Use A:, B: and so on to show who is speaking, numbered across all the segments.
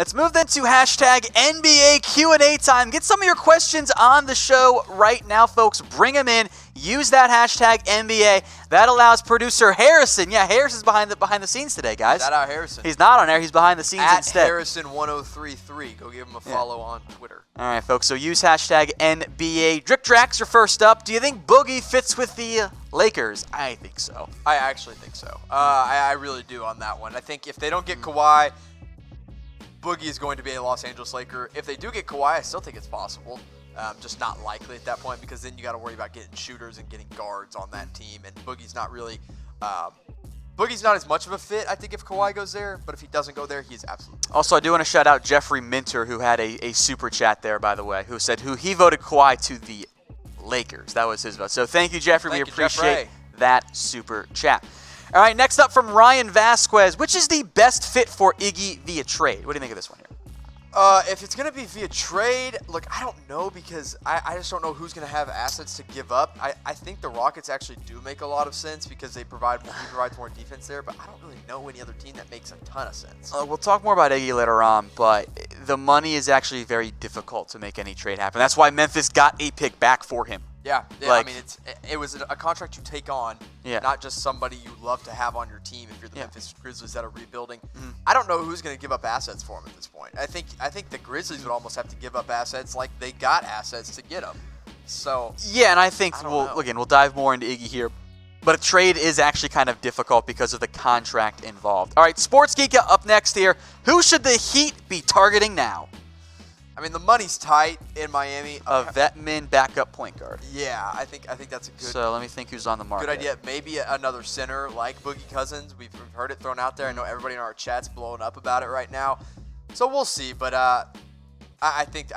A: Let's move then to hashtag NBA Q&A time. Get some of your questions on the show right now, folks. Bring them in. Use that hashtag NBA. That allows producer Harrison. Yeah, Harrison's behind the scenes today, guys.
B: Shout out Harrison.
A: He's not on air. He's behind the scenes instead.
B: Harrison1033. Go give him a follow on Twitter.
A: All right, folks. So use hashtag NBA. Drax, you're first up. Do you think Boogie fits with the Lakers? I think so.
B: I actually think so. I really do on that one. I think if they don't get Kawhi, Boogie is going to be a Los Angeles Laker. If they do get Kawhi, I still think it's possible. Just not likely at that point because then you got to worry about getting shooters and getting guards on that team. And Boogie's not really Boogie's not as much of a fit, I think, if Kawhi goes there. But if he doesn't go there, he's absolutely.
A: Also, I do want to shout out Jeffrey Minter, who had a super chat there, by the way, who said he voted Kawhi to the Lakers. That was his vote. So thank you, Jeffrey. We appreciate that super chat. All right, next up from Ryan Vazquez. Which is the best fit for Iggy via trade? What do you think of this one here?
B: If it's going to be via trade, look, I don't know because I just don't know who's going to have assets to give up. I think the Rockets actually do make a lot of sense because he provides more defense there, but I don't really know any other team that makes a ton of sense.
A: We'll talk more about Iggy later on, but the money is actually very difficult to make any trade happen. That's why Memphis got a pick back for him.
B: Yeah, I mean, it was a contract you take on, not just somebody you love to have on your team if you're the Memphis Grizzlies that are rebuilding. I don't know who's going to give up assets for him at this point. I think the Grizzlies would almost have to give up assets like they got assets to get him. So
A: yeah, and I think we'll dive more into Iggy here. But a trade is actually kind of difficult because of the contract involved. All right, Sports Geek up next here. Who should the Heat be targeting now?
B: I mean, the money's tight in Miami.
A: A vet-min backup point guard.
B: Yeah, I think that's a good.
A: So let me think who's on the market.
B: Good idea. Maybe another center like Boogie Cousins. We've heard it thrown out there. I know everybody in our chat's blowing up about it right now. So we'll see. But I think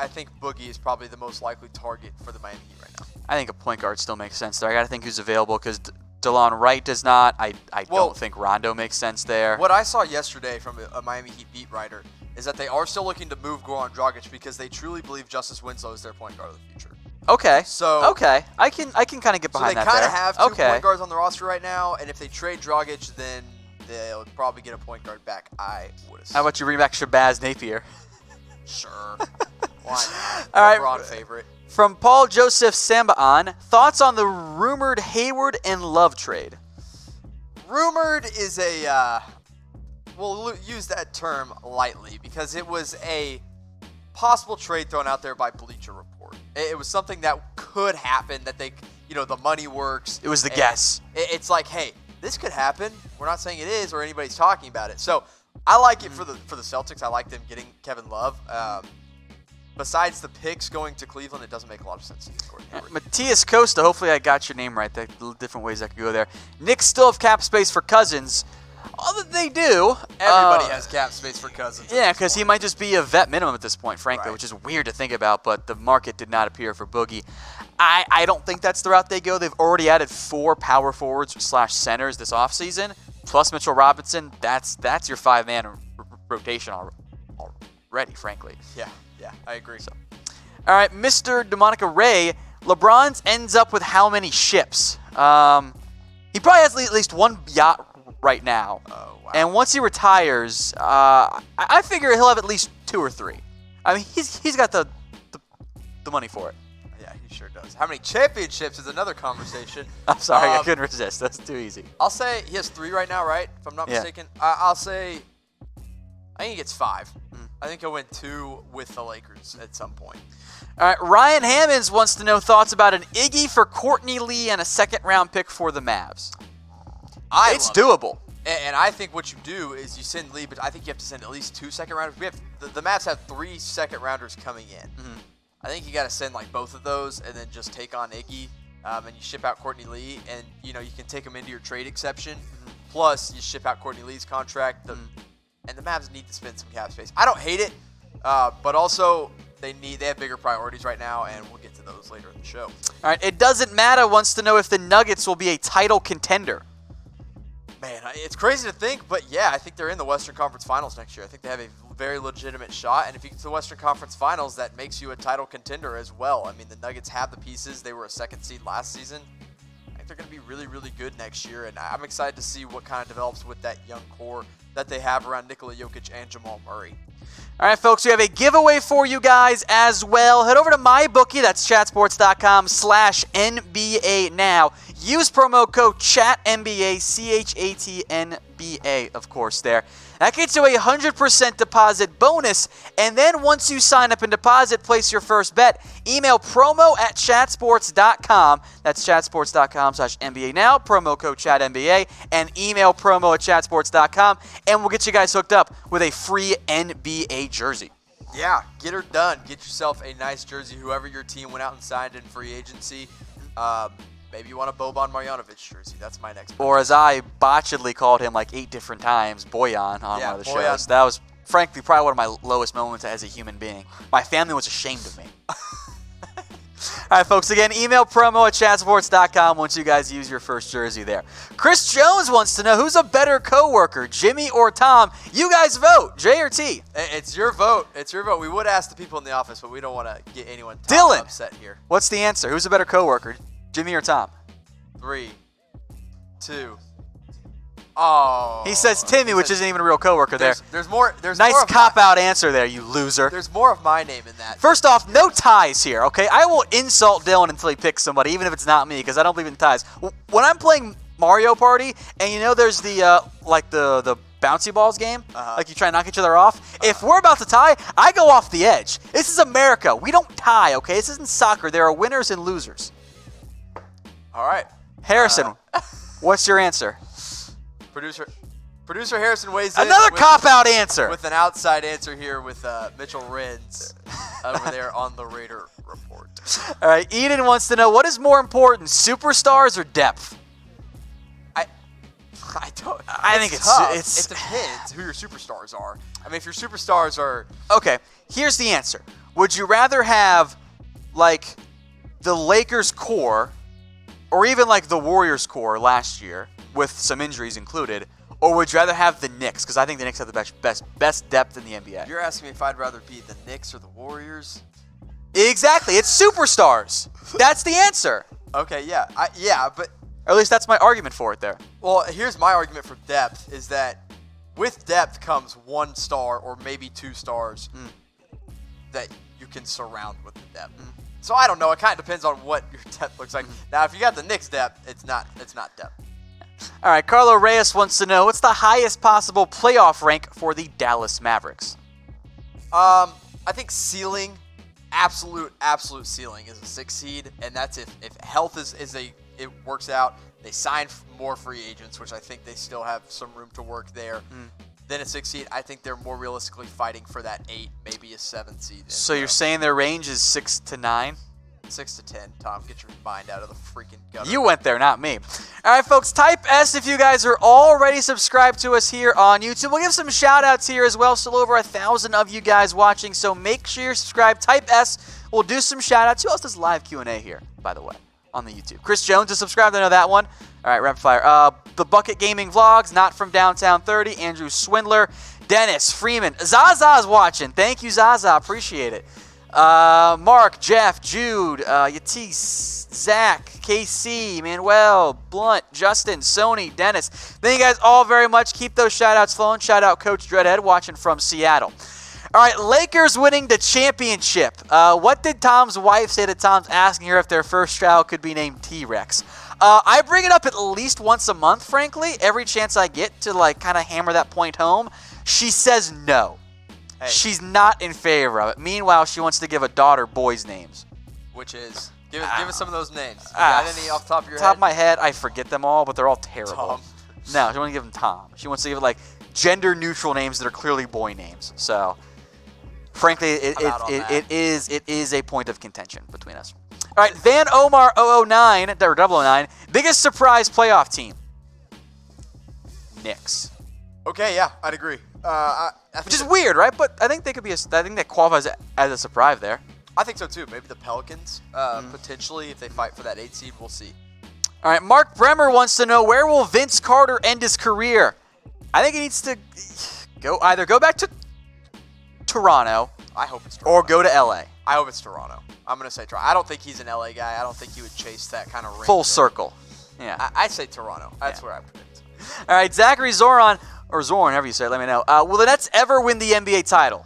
B: Boogie is probably the most likely target for the Miami Heat right now.
A: I think a point guard still makes sense there. I got to think who's available because DeLon Wright does not. I don't think Rondo makes sense there.
B: What I saw yesterday from a Miami Heat beat writer is that they are still looking to move Goran Dragic because they truly believe Justice Winslow is their point guard of the future.
A: Okay. I can kind of get behind that.
B: So they kind of have two point guards on the roster right now, and if they trade Dragic, then they'll probably get a point guard back. I would assume.
A: How about you bring back Shabazz Napier?
B: Sure. Why not?
A: All right.
B: Broad favorite.
A: From Paul Joseph Samba-an, thoughts on the rumored Hayward and Love trade?
B: Rumored is a. We'll use that term lightly because it was a possible trade thrown out there by Bleacher Report. It was something that could happen that the money works.
A: It was the guess.
B: It's like, hey, this could happen. We're not saying it is or anybody's talking about it. So I like it for the Celtics. I like them getting Kevin Love. Besides the picks going to Cleveland, it doesn't make a lot of sense to use Gordon Hayward.
A: Matias Costa, hopefully I got your name right. There are different ways I could go there. Knicks still have cap space for Cousins. All that they do.
B: Everybody has cap space for Cousins.
A: Yeah, because he might just be a vet minimum at this point, frankly, which is weird to think about, but the market did not appear for Boogie. I don't think that's the route they go. They've already added 4 power forwards / centers this offseason, plus Mitchell Robinson. That's your 5-man rotation already, frankly.
B: Yeah, I agree.
A: So, all right, MrDomonicRay, LeBron ends up with how many ships? He probably has at least one yacht right now.
B: Oh, wow.
A: And once he retires, I figure he'll have at least 2 or 3. I mean, he's got the money for it.
B: Yeah, he sure does. How many championships is another conversation.
A: I'm sorry, I couldn't resist. That's too easy.
B: I'll say he has 3 right now, right? If I'm not mistaken. I'll say I think he gets 5. I think he'll win 2 with the Lakers at some point.
A: All right, Ryan Hammons wants to know thoughts about an Iggy for Courtney Lee and a second-round pick for the Mavs. It's doable.
B: And I think what you do is you send Lee, but I think you have to send at least 2 second-rounders. We have the Mavs have 3 second-rounders coming in. I think you got to send like both of those and then just take on Iggy, and you ship out Courtney Lee, and you can take them into your trade exception. Plus, you ship out Courtney Lee's contract. And the Mavs need to spend some cap space. I don't hate it, but also they have bigger priorities right now, and we'll get to those later in the show.
A: All right, It Doesn't M.A.D.A. wants to know if the Nuggets will be a title contender.
B: Man, it's crazy to think, but yeah, I think they're in the Western Conference Finals next year. I think they have a very legitimate shot, and if you get to the Western Conference Finals, that makes you a title contender as well. I mean, the Nuggets have the pieces. They were a 2nd seed last season. I think they're going to be really, really good next year, and I'm excited to see what kind of develops with that young core that they have around Nikola Jokic and Jamal Murray.
A: All right, folks, we have a giveaway for you guys as well. Head over to MyBookie, that's chatsports.com/NBA now. Use promo code CHATNBA, CHATNBA, of course, there. That gets you a 100% deposit bonus, and then once you sign up and deposit, place your first bet. Email promo@chatsports.com. That's chatsports.com/NBA now, promo code CHATNBA, and email promo@chatsports.com, and we'll get you guys hooked up with a free NBA jersey.
B: Yeah, get her done. Get yourself a nice jersey, whoever your team went out and signed in free agency. Maybe you want a Boban Marjanovic jersey. That's my next one.
A: Or as I botchedly called him like 8 different times, Boyan on one of the shows. That was, frankly, probably one of my lowest moments as a human being. My family was ashamed of me. All right, folks, again, email promo@chatsports.com once you guys use your first jersey there. Chris Jones wants to know, who's a better coworker, Jimmy or Tom? You guys vote, J or T?
B: It's your vote. It's your vote. We would ask the people in the office, but we don't want to get anyone
A: Dylan,
B: upset here.
A: What's the answer? Who's a better coworker, Jimmy or Tom?
B: 3, 2. Oh.
A: He says Timmy, which isn't even a real coworker there.
B: There's more.
A: Nice cop-out answer there, you loser.
B: There's more of my name in that.
A: First off, no ties here, okay? I will insult Dylan until he picks somebody, even if it's not me, because I don't believe in ties. When I'm playing Mario Party, and you know there's the the bouncy balls game, like you try to knock each other off. If we're about to tie, I go off the edge. This is America. We don't tie, okay? This isn't soccer. There are winners and losers.
B: All right.
A: Harrison, what's your answer?
B: Producer Harrison weighs in.
A: Another cop-out answer.
B: With an outside answer here with Mitchell Renz over there on the Raider Report.
A: All right, Eden wants to know, what is more important, superstars or depth?
B: I think
A: it
B: depends who your superstars are. I mean, if your superstars are...
A: Okay, here's the answer. Would you rather have, like, the Lakers core, or even, like, the Warriors core last year, with some injuries included, or would you rather have the Knicks? Because I think the Knicks have the best depth in the NBA.
B: You're asking me if I'd rather be the Knicks or the Warriors?
A: Exactly. It's superstars. That's the answer.
B: Okay, yeah. But...
A: Or at least that's my argument for it there.
B: Well, here's my argument for depth, is that with depth comes 1 star or maybe 2 stars that you can surround with the depth. So I don't know. It kind of depends on what your depth looks like. Now, if you got the Knicks depth, it's not depth.
A: All right, Carlo Reyes wants to know, what's the highest possible playoff rank for the Dallas Mavericks?
B: I think ceiling, absolute ceiling is a 6 seed, and that's if health it works out. They sign more free agents, which I think they still have some room to work there. Then a 6 seed, I think they're more realistically fighting for that 8, maybe a 7 seed.
A: So you're saying their range is 6 to 9?
B: 6 to 10. Tom, get your mind out of the freaking gutter.
A: You went there, not me. All right, folks, type S if you guys are already subscribed to us here on YouTube. We'll give some shout-outs here as well. Still over 1,000 of you guys watching, so make sure you're subscribed. Type S. We'll do some shout-outs. Who else does live Q&A here, by the way, on the YouTube? Chris Jones is subscribed. I know that one. All right, rapid fire. The Bucket Gaming Vlogs, Not From Downtown 30, Andrew Swindler, Dennis Freeman. Zaza's watching. Thank you, Zaza. Appreciate it. Mark, Jeff, Jude, Yatis, Zach, KC, Manuel, Blunt, Justin, Sony, Dennis. Thank you guys all very much. Keep those shout-outs flowing. Shout-out Coach Dreadhead watching from Seattle. All right, Lakers winning the championship. What did Tom's wife say to Tom's asking her if their first child could be named T-Rex? I bring it up at least once a month, frankly, every chance I get to, like, kind of hammer that point home. She says no.
B: Hey.
A: She's not in favor of it. Meanwhile, she wants to give a daughter boys' names.
B: Which is? Give us some of those names. You got any off the top of your head?
A: Top of my head, I forget them all, but they're all terrible.
B: Tom.
A: No, she wants to give them Tom. She wants to give it, like, gender-neutral names that are clearly boy names. So, frankly, it is a point of contention between us. All right, Van Omar 009, or 009, biggest surprise playoff team. Knicks.
B: Okay, yeah, I'd agree.
A: Which is weird, right? But I think they could be. I think that qualifies as a surprise there.
B: I think so too. Maybe the Pelicans, potentially, if they fight for that 8 seed, we'll see.
A: All right, Mark Bremer wants to know, where will Vince Carter end his career? I think he needs to either go back to Toronto.
B: I hope it's Toronto.
A: Or go to LA.
B: I hope it's Toronto. I'm going to say Toronto. I don't think he's an LA guy. I don't think he would chase that kind of ring.
A: Full circle. Yeah.
B: I say Toronto. That's where I predict.
A: All right, Zachary Zoran, or Zoran, however you say it, let me know. Will the Nets ever win the NBA title?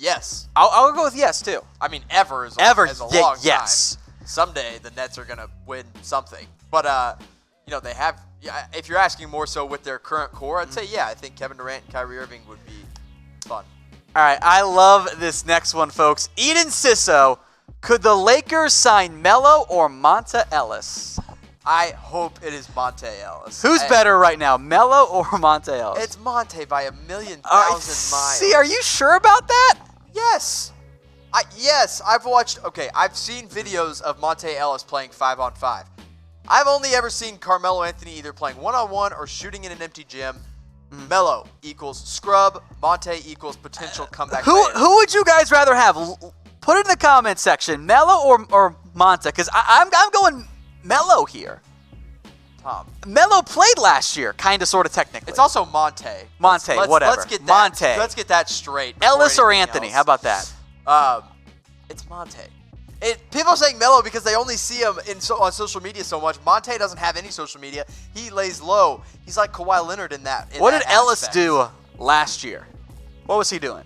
B: Yes.
A: I'll go with yes too.
B: I mean, ever is
A: Ever,
B: as a long
A: yes.
B: time. Someday the Nets are gonna win something, but they have. Yeah, if you're asking more so with their current core, I'd say I think Kevin Durant and Kyrie Irving would be fun.
A: All right, I love this next one, folks. Edden Sisso, could the Lakers sign Melo or Monta Ellis?
B: I hope it is Monta Ellis.
A: Who's better right now, Melo or Monta Ellis?
B: It's Monta by 1,000,000 miles.
A: See, are you sure about that?
B: Yes. I've seen videos of Monta Ellis playing 5-on-5. I've only ever seen Carmelo Anthony either playing 1-on-1 or shooting in an empty gym. Melo equals scrub. Monta equals potential comeback.
A: Who would you guys rather have? Put it in the comment section, Melo or Monta, because I'm going Melo here.
B: Tom.
A: Melo played last year, kind of, sort of, technically.
B: It's also Monta.
A: Whatever.
B: Let's get that. Let's get that straight.
A: Ellis or Anthony? How about that?
B: It's Monta. People are saying Melo because they only see him on social media so much. Monta doesn't have any social media. He lays low. He's like Kawhi Leonard in that.
A: What did Ellis do last year? What was he doing?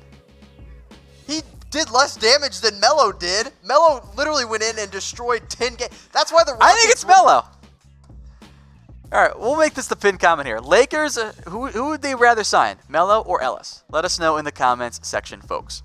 B: He did less damage than Melo did. Melo literally went in and destroyed 10 games. That's why the Rockets...
A: I think it's Melo. All right, we'll make this the pinned comment here. Lakers, who would they rather sign, Melo or Ellis? Let us know in the comments section, folks.